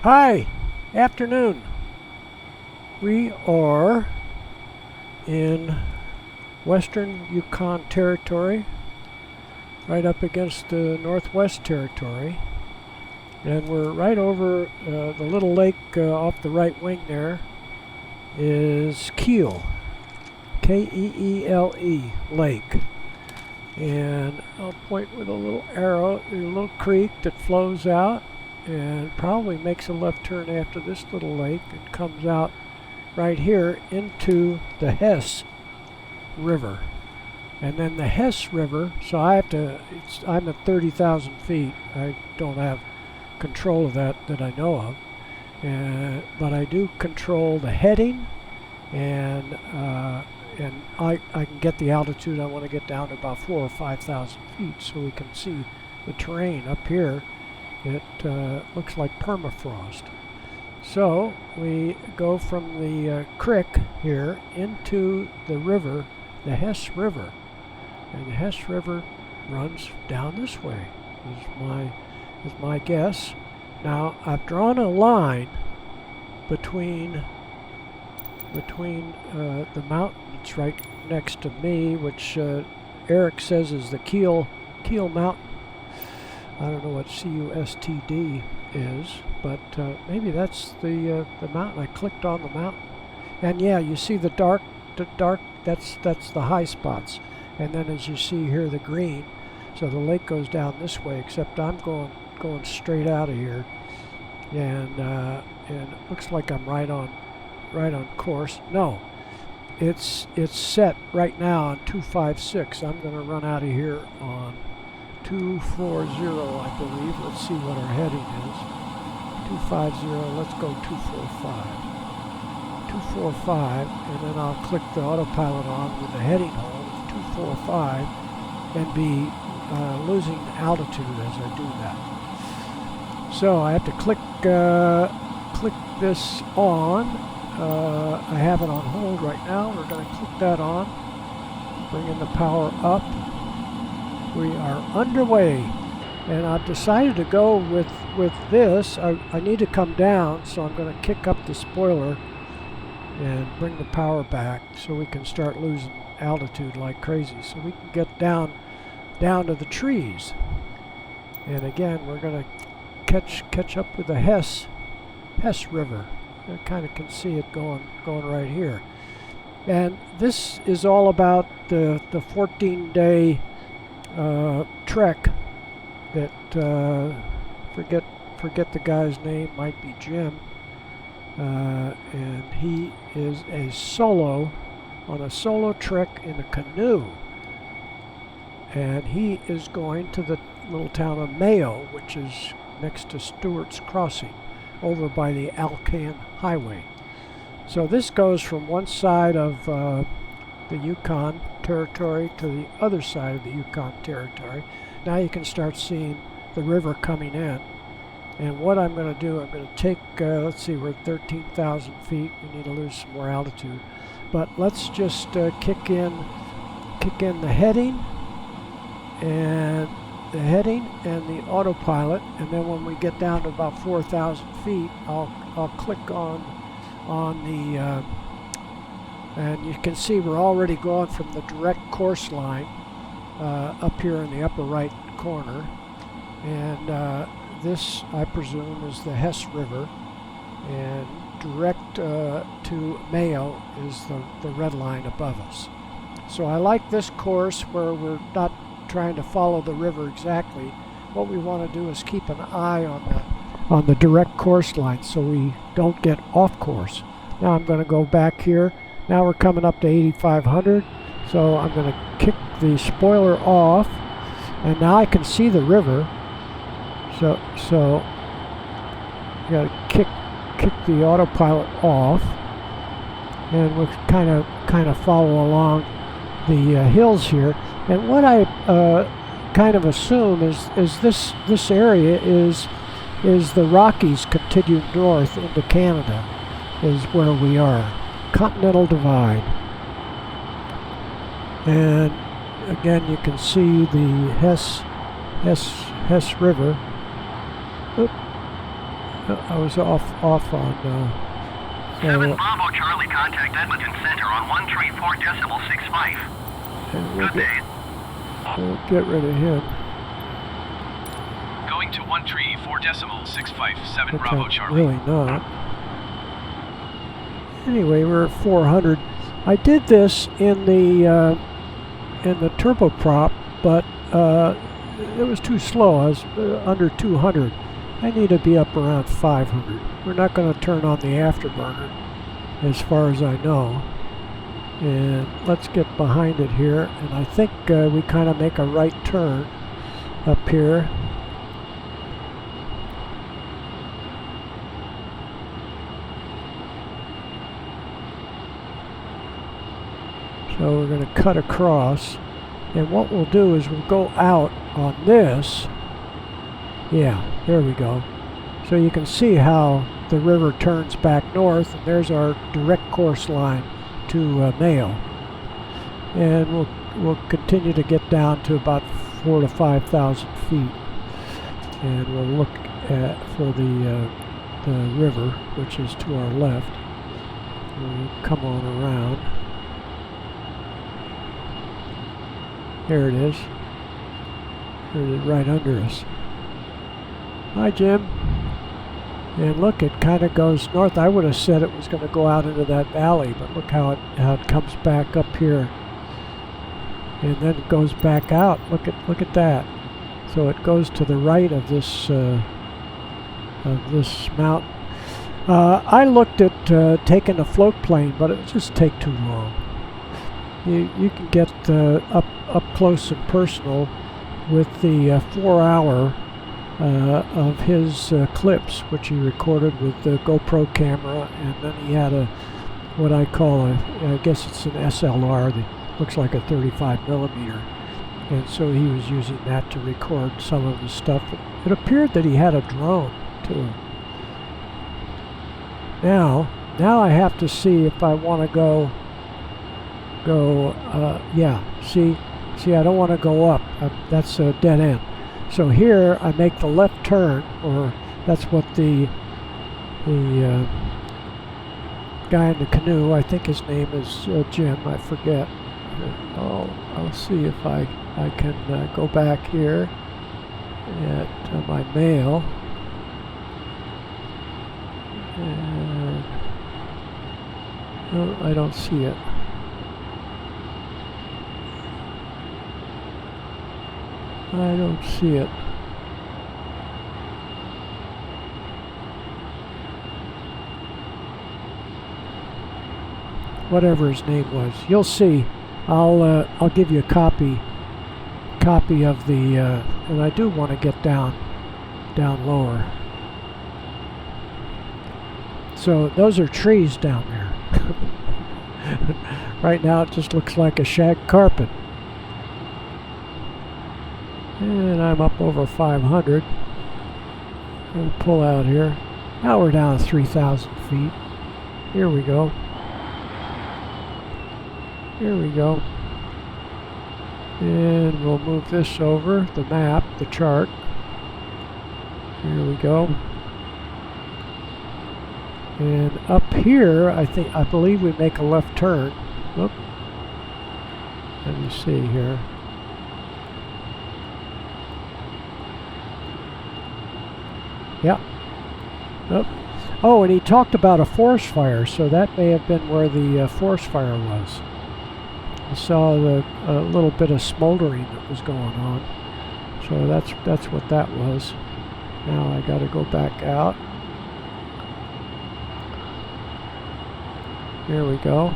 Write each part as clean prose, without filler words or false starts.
Hi, afternoon. We are in western Yukon Territory, right up against the Northwest Territory, and we're right over the little lake off the right wing there is Keel, Keele Lake. And I'll point with a little arrow. There's a little creek that flows out and probably makes a left turn after this little lake and comes out right here into the Hess River. And then the Hess River, so I'm at 30,000 feet. I don't have control of that I know of. But I do control the heading, and I can get the altitude I want to get down to about 4,000 or 5,000 feet, so we can see the terrain up here. It looks like permafrost. So we go from the creek here into the river, the Hess River, and the Hess River runs down this way. Is my guess. Now I've drawn a line between the mountain that's right next to me, which Eric says is the Keel Mountain. I don't know what CUSTD is, but maybe that's the mountain. I clicked on the mountain, and yeah, you see the dark. That's the high spots, and then as you see here, the green. So the lake goes down this way, except I'm going straight out of here, and it looks like I'm right on course. No, it's set right now on 256. I'm going to run out of here on 240, I believe. Let's see what our heading is. 250. Let's go 245. 245, and then I'll click the autopilot on with the heading hold of 245 and be losing altitude as I do that. So I have to click this on. I have it on hold right now. We're going to click that on, bringing the power up. We are underway, and I've decided to go with this. I need to come down, so I'm going to kick up the spoiler and bring the power back so we can start losing altitude like crazy, so we can get down to the trees. And again, we're going to catch up with the Hess River. I kind of can see it going right here. And this is all about the 14-day trek that forget the guy's name, might be Jim, and he is on a solo trek in a canoe, and he is going to the little town of Mayo, which is next to Stewart's Crossing, over by the Alcan Highway. So this goes from one side of the Yukon Territory to the other side of the Yukon Territory. Now you can start seeing the river coming in. And what I'm going to do, I'm going to take, let's see, we're at 13,000 feet. We need to lose some more altitude. But let's just kick in the heading and the autopilot, and then when we get down to about 4,000 feet, I'll click on the and you can see we're already going from the direct course line up here in the upper right corner, and this I presume is the Hess River, and direct to Mayo is the red line above us. So I like this course where we're not trying to follow the river exactly. What we want to do is keep an eye on the direct course line so we don't get off course. Now I'm going to go back here. Now we're coming up to 8,500, so I'm going to kick the spoiler off, and now I can see the river. So you got to kick the autopilot off, and we'll kind of follow along the hills here. And what I kind of assume is this area is the Rockies continue north into Canada, is where we are. Continental Divide. And again, you can see the Hess River. Oop. I was off on. 7 Bravo Charlie, contact Edmonton Center on 134.65. We'll Good day. We'll get rid of him. Going to 134.65, 7 Bravo I'm Charlie. really not. Anyway, we're at 400. I did this in the turboprop, but it was too slow. I was under 200. I need to be up around 500. We're not going to turn on the afterburner, as far as I know. And let's get behind it here. And I think we kind of make a right turn up here. So we're going to cut across. And what we'll do is we'll go out on this. Yeah, there we go. So you can see how the river turns back north, and there's our direct course line to Mayo. And we'll continue to get down to about 4,000 to 5,000 feet. And we'll look at for the river, which is to our left. We'll come on around. There it is. There it is, right under us. Hi, Jim. And look, it kind of goes north. I would have said it was going to go out into that valley, but look how it comes back up here, and then it goes back out. Look at that. So it goes to the right of this mountain. I looked at taking a float plane, but it would just take too long. You can get up close and personal with the 4-hour of his clips, which he recorded with the GoPro camera, and then he had what I call I guess it's an SLR that looks like a 35 millimeter, and so he was using that to record some of his stuff. It appeared that he had a drone too. Now I have to see if I want to go. Yeah, see, I don't want to go up. That's a dead end. So here I make the left turn, or that's what the guy in the canoe, I think his name is Jim, I forget. I'll see if I can go back here at my mail. And, no, I don't see it. I don't see it. Whatever his name was, you'll see. I'll give you a copy of the. And I do want to get down lower. So those are trees down there. Right now it just looks like a shag carpet. And I'm up over 500. We'll pull out here. Now we're down to 3,000 feet. Here we go. Here we go. And we'll move this over, the map, the chart. Here we go. And up here, I believe we make a left turn. Oop. Let me see here. Yeah. Oop. Oh, and he talked about a forest fire, so that may have been where the forest fire was. I saw a little bit of smoldering that was going on. So that's what that was. Now I got to go back out. Here we go.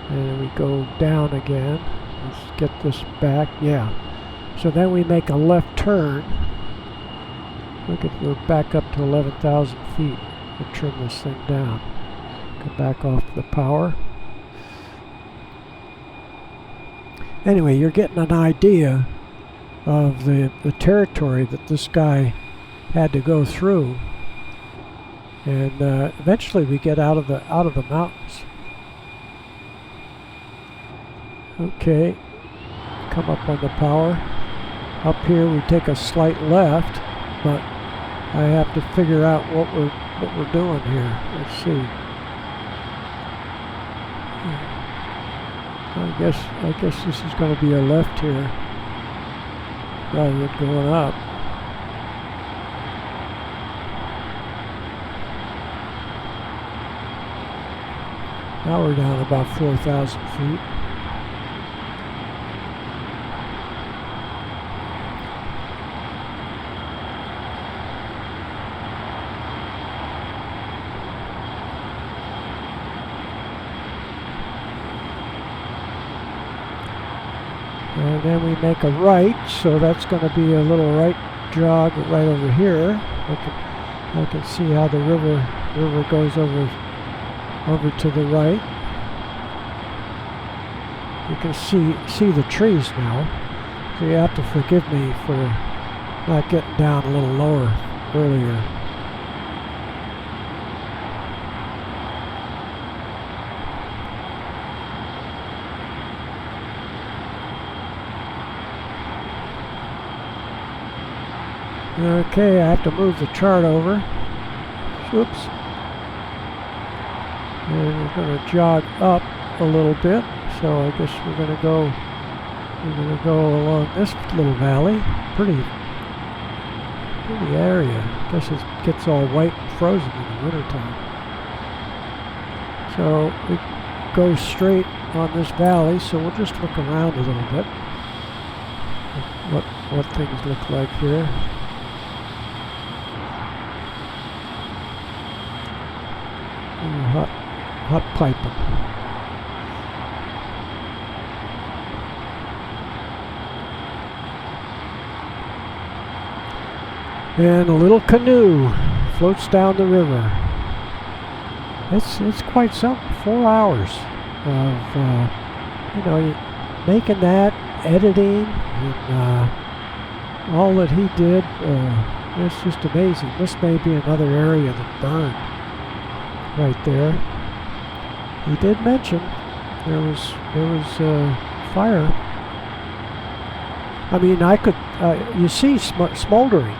And we go down again. Let's get this back. Yeah. So then we make a left turn. Look at, we're back up to 11,000 feet. We'll trim this thing down. Go back off the power. Anyway, you're getting an idea of the territory that this guy had to go through. And eventually we get out of the mountains. Okay, come up on the power. Up here we take a slight left, but I have to figure out what we're doing here. Let's see. I guess this is going to be a left here rather than going up. Now we're down about 4,000 feet. And then we make a right, so that's going to be a little right jog right over here. I can see how the river goes over to the right. You can see the trees now, so you have to forgive me for not getting down a little lower earlier. Okay, I have to move the chart over. Oops. And we're going to jog up a little bit. So I guess we're going to go along this little valley. Pretty area. I guess it gets all white and frozen in the wintertime. So we go straight on this valley. So we'll just look around a little bit. What things look like here. Hot piping. And a little canoe floats down the river. It's quite something. 4 hours of making that, editing, and all that he did. It's just amazing. This may be another area that burned. Right there. He did mention there was fire. I mean, I could you see smoldering.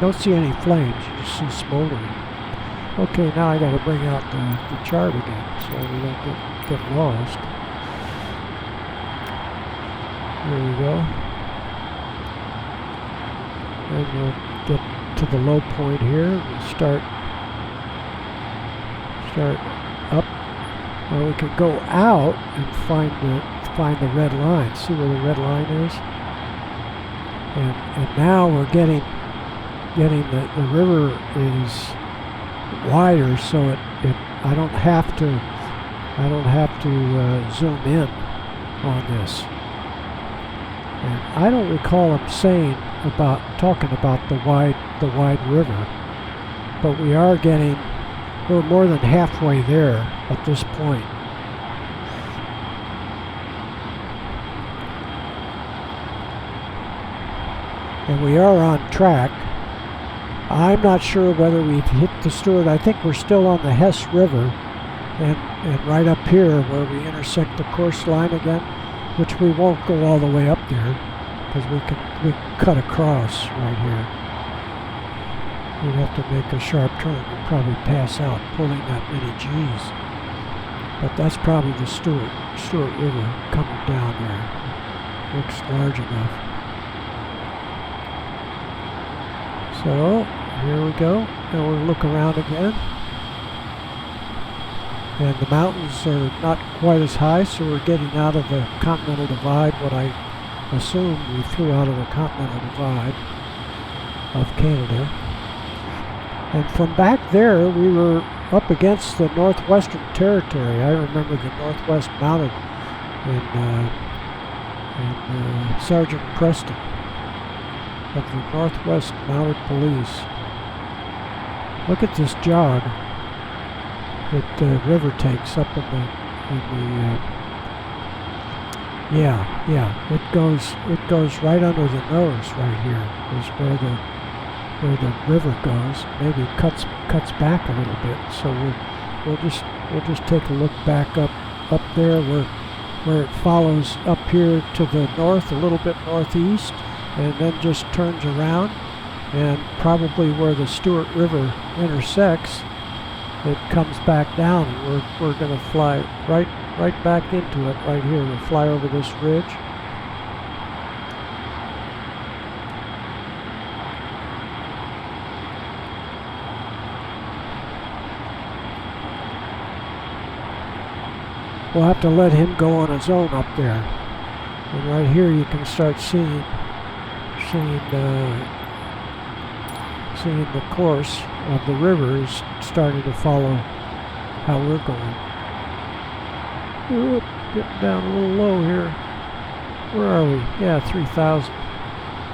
Don't see any flames. You just see smoldering. Okay, now I got to bring out the chart again so we don't get lost. There we go. And we'll get to the low point here. We'll start up. Well, we can go out and find the red line. See where the red line is? And now we're getting the river is wider, so I don't have to zoom in on this. And I don't recall him talking about the wide river, but we're more than halfway there at this point. And we are on track. I'm not sure whether we've hit the Stewart. I think we're still on the Hess River, and right up here where we intersect the course line again, which we won't go all the way up there because we can cut across right here. We'd have to make a sharp turn and probably pass out pulling that many G's. But that's probably the Stewart River coming down there. Looks large enough. So here we go. And we'll look around again. And the mountains are not quite as high, so we're getting out of the Continental Divide, what I assume we flew out of the Continental Divide of Canada. And from back there, we were up against the Northwestern Territory. I remember the Northwest Mounted and Sergeant Preston of the Northwest Mounted Police. Look at this jog that the river takes up in the it goes right under the nose right here is where the river goes. Maybe cuts back a little bit. So we'll just take a look back up there where it follows up here to the north, a little bit northeast, and then just turns around and probably where the Stewart River intersects, it comes back down, and we're going to fly right back into it right here. We'll fly over this ridge. We'll have to let him go on his own up there. And right here you can start seeing the course of the river is starting to follow how we're going. Oop, getting down a little low here. Where are we? Yeah, 3,000.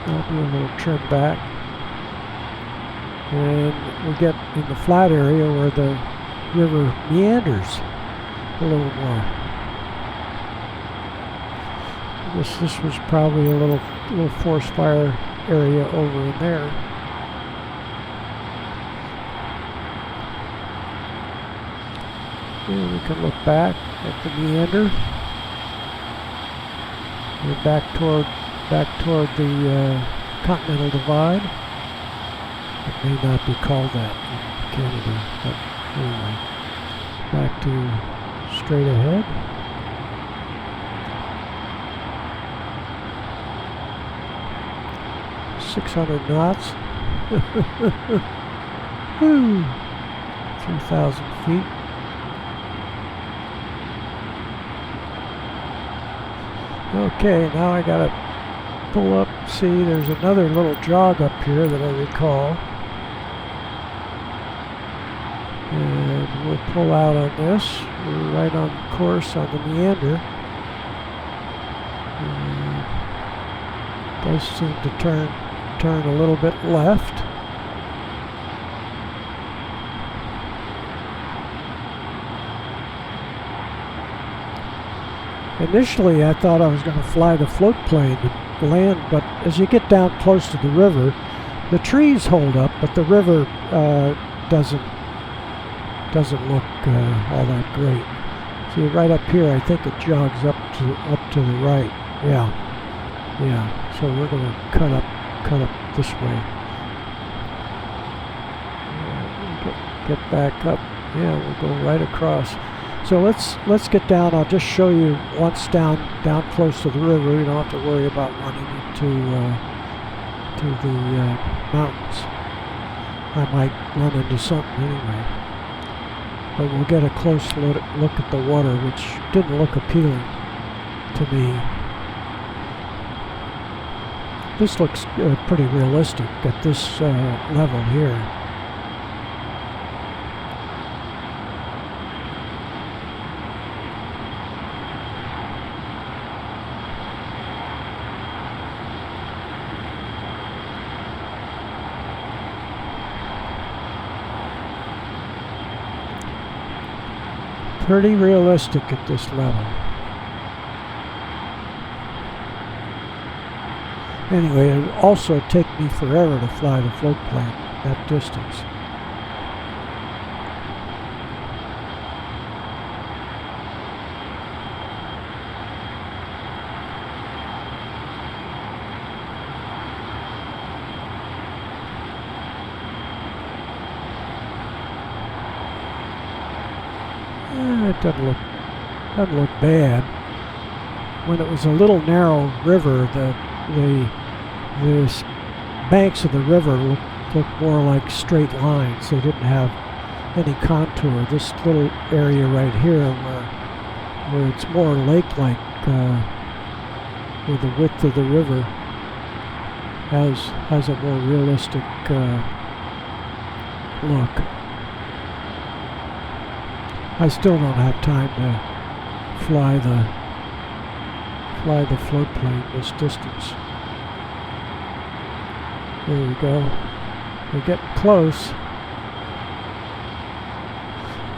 I'll do a little trim back. And we get in the flat area where the river meanders a little more. This was probably a little forest fire area over in there. And we can look back at the meander. We're back toward the Continental Divide. It may not be called that in Canada, but anyway, back to straight ahead. .600 knots. Woo! 3,000 feet. Okay, now I gotta pull up. See, there's another little jog up here that I recall. And we'll pull out on this. We're right on course on the meander. Does seem to turn a little bit left. Initially I thought I was going to fly the float plane and land, but as you get down close to the river, the trees hold up, but the river doesn't look all that great. See, right up here, I think it jogs up to the right. Yeah. So we're going to cut up this way. Get back up. Yeah, we'll go right across. So let's get down. I'll just show you once down close to the river. You don't have to worry about running into the mountains. I might run into something anyway. But we'll get a close look at the water, which didn't look appealing to me. This looks pretty realistic at this level here. Pretty realistic at this level. Anyway, it would also take me forever to fly the float plane that distance. It doesn't look bad. When it was a little narrow river, the banks of the river looked more like straight lines. They didn't have any contour. This little area right here, where it's more lake-like, where the width of the river has a more realistic look. I still don't have time to fly the float plane this distance. There we go. We're getting close.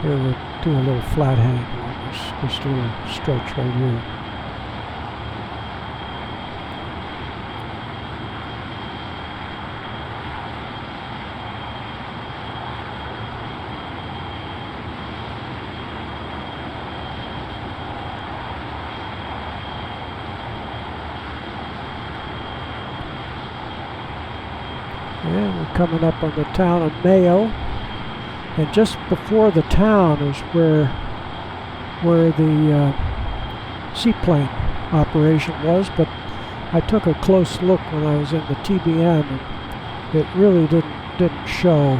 Here we'll do a little flat hang on this little stretch right here. coming up on the town of Mayo, and just before the town is where the seaplane operation was. But I took a close look when I was in the TBM, and it really didn't show.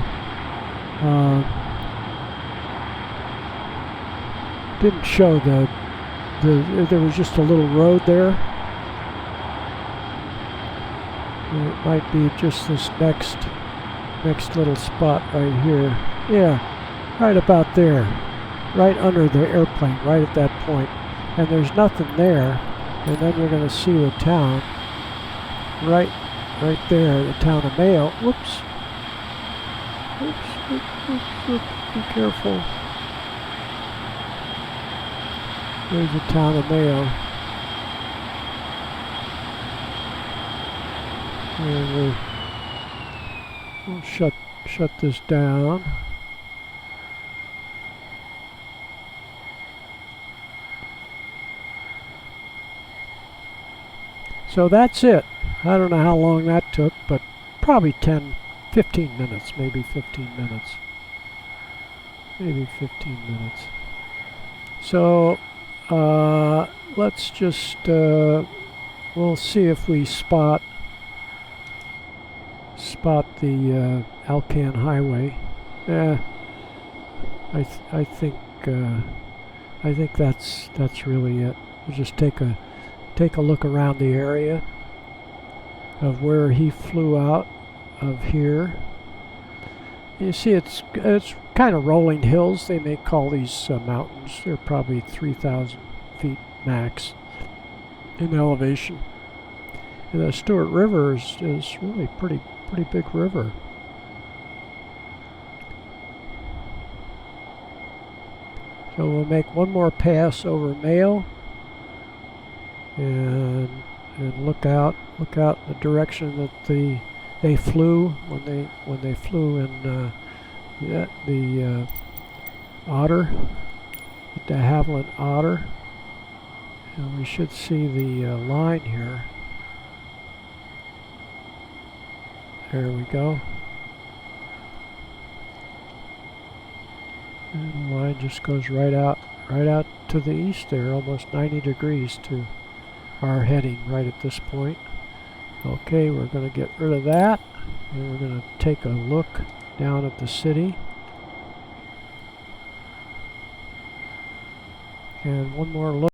Didn't show there was just a little road there. And it might be just this next little spot right here. Yeah, right about there, right under the airplane, right at that point. And there's nothing there. And then you're going to see the town right there, the town of Mayo. Whoops. Oops, be careful. There's the town of Mayo. And we'll shut this down. So that's it. I don't know how long that took, but probably 15 minutes, maybe 15 minutes. Maybe 15 minutes. So let's just, we'll see if we spot the Alcan Highway. I think that's really it. We'll just take a look around the area of where he flew out of here. You see, it's kind of rolling hills. They may call these mountains. They're probably 3,000 feet max in elevation. And the Stewart River is really pretty big river. So we'll make one more pass over Mayo and look out in the direction that they flew when they flew in the Otter, the de Havilland Otter. And we should see the line here. There we go. And the line just goes right out to the east there, almost 90 degrees to our heading right at this point. Okay, we're going to get rid of that, and we're going to take a look down at the city. And one more look.